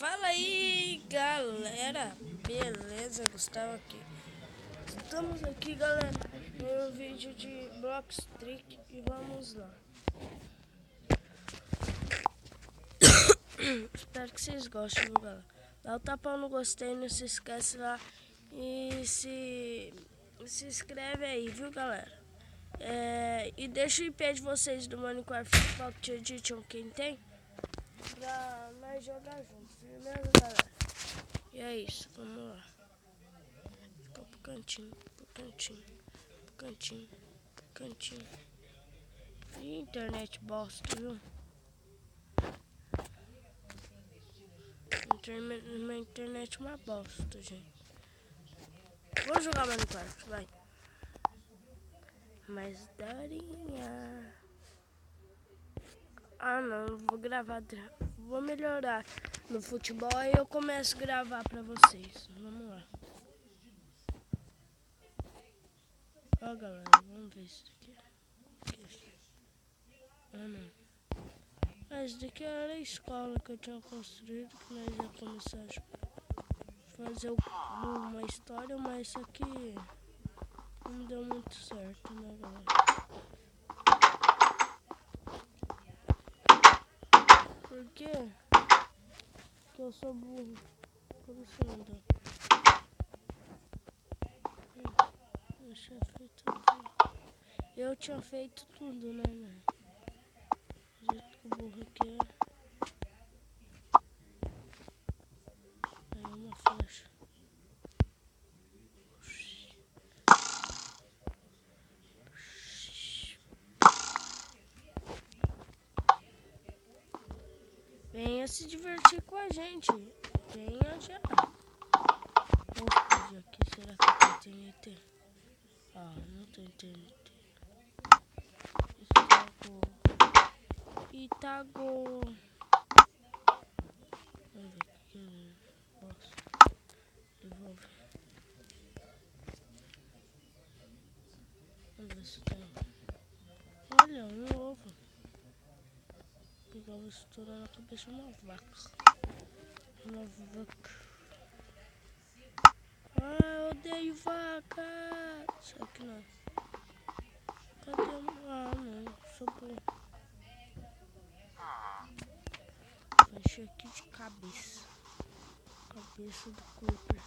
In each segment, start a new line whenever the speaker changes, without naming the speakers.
Fala aí, galera, beleza? Gustavo aqui. Estamos aqui, galera, no vídeo de Blockstreak e vamos lá. Espero que vocês gostem, viu, galera? Dá o tapão no gostei, não se esquece lá e se inscreve aí, viu, galera? E deixa o IP de vocês do Minecraft Pocket Edition, quem tem, pra nós jogar juntos, beleza, galera? E é isso, vamos lá. Fica pro cantinho, pro cantinho, pro cantinho, pro cantinho. E internet bosta, viu? Minha internet é uma bosta, gente. Vou jogar Minecraft, vai. Mas darinha. Ah não, vou gravar. Vou melhorar no futebol e eu começo a gravar pra vocês. Vamos lá. Ó, galera, vamos ver isso daqui. Ah não. Mas daqui era a escola que eu tinha construído, que nós ia começar a fazer uma história, mas isso aqui não deu muito certo, né, galera? Por quê? Porque eu sou burro. Por isso não deu. Eu tinha feito tudo, né, mano? Do jeito que o burro aqui é. Aí uma flecha. Venha se divertir com a gente. Venha já. Vou explodir aqui. Será que tem TNT? Ah, não tem TNT. Itago. Vamos ver o que eu posso. Devolve. Vamos ver se tem. Olha, um ovo. Pegar o estourar na cabeça de uma vaca. Uma vaca. Ah, eu odeio vaca. Só que não. Cadê? Ah, não. Sou burro. Vou encher aqui de cabeça. Cabeça do Creeper.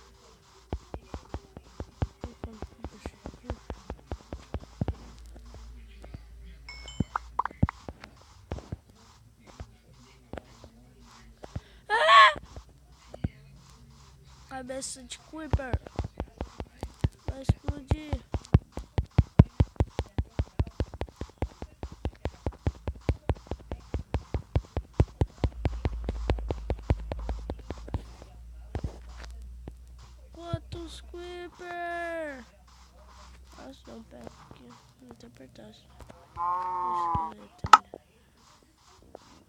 Cabeça de Creeper. Vai explodir. Quantos Creeper? Nossa, não pega aqui. Muito apertado.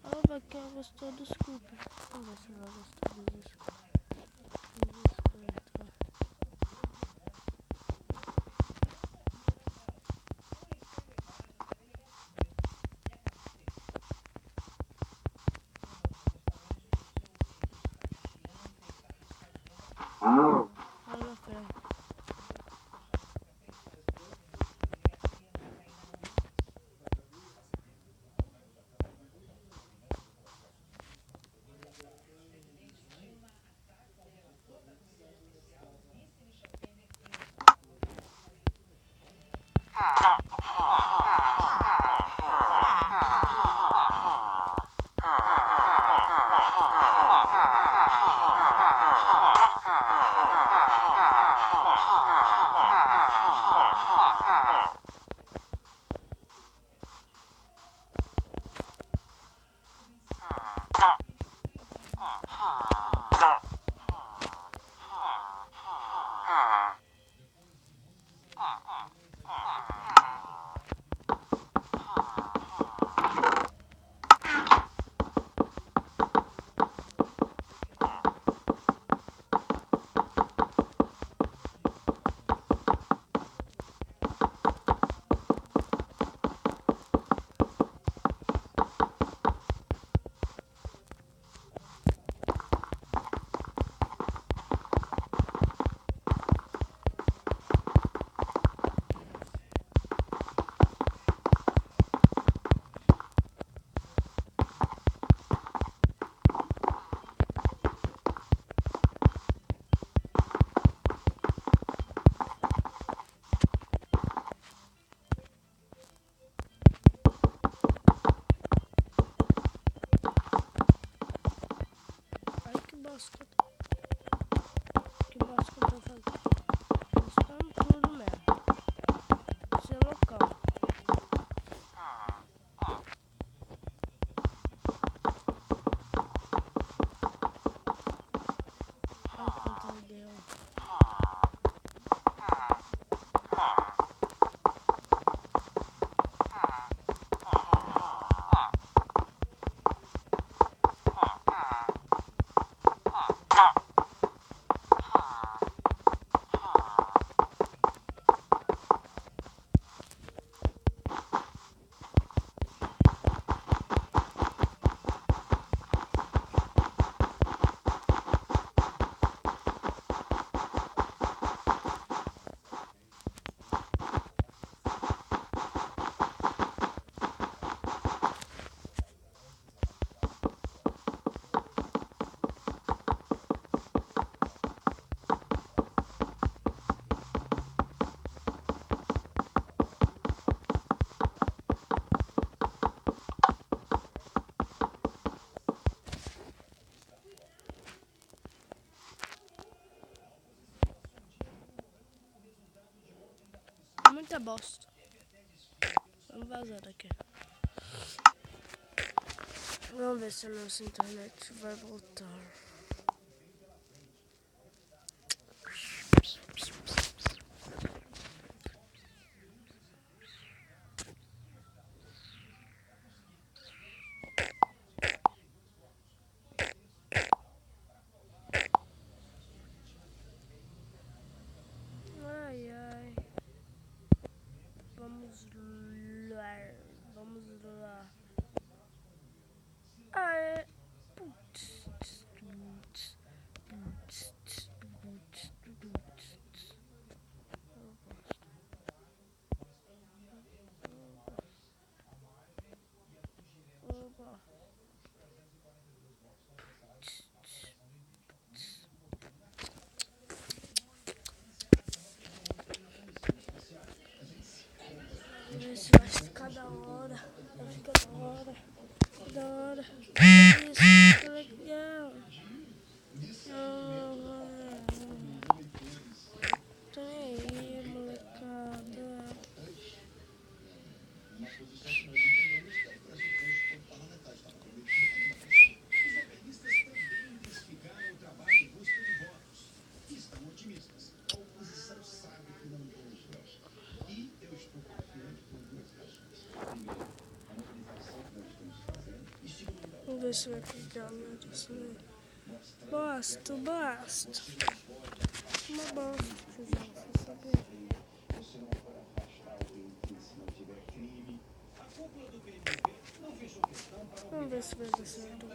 A vaquinha gostou dos Creeper. Vamos ver se ela gostou dos Creeper. Olha pra ela. mosca. Que mosca eu tô fazendo? Moscando tudo mesmo. Seu local. Olha quanto deu. Muita bosta. Vamos vazar daqui. Vamos ver se a nossa internet vai voltar. Ai, ai. Vamos lá. Vamos lá. Ai. Putz. Oba. Isso vai ficar da hora. Vai ficar da hora. Da hora. Isso, fica legal. Tô nem aí, molecada. Vamos ver se vai pegar isso, né? Basta. Uma bosta, você sabe? Vamos ver se vai dar certo.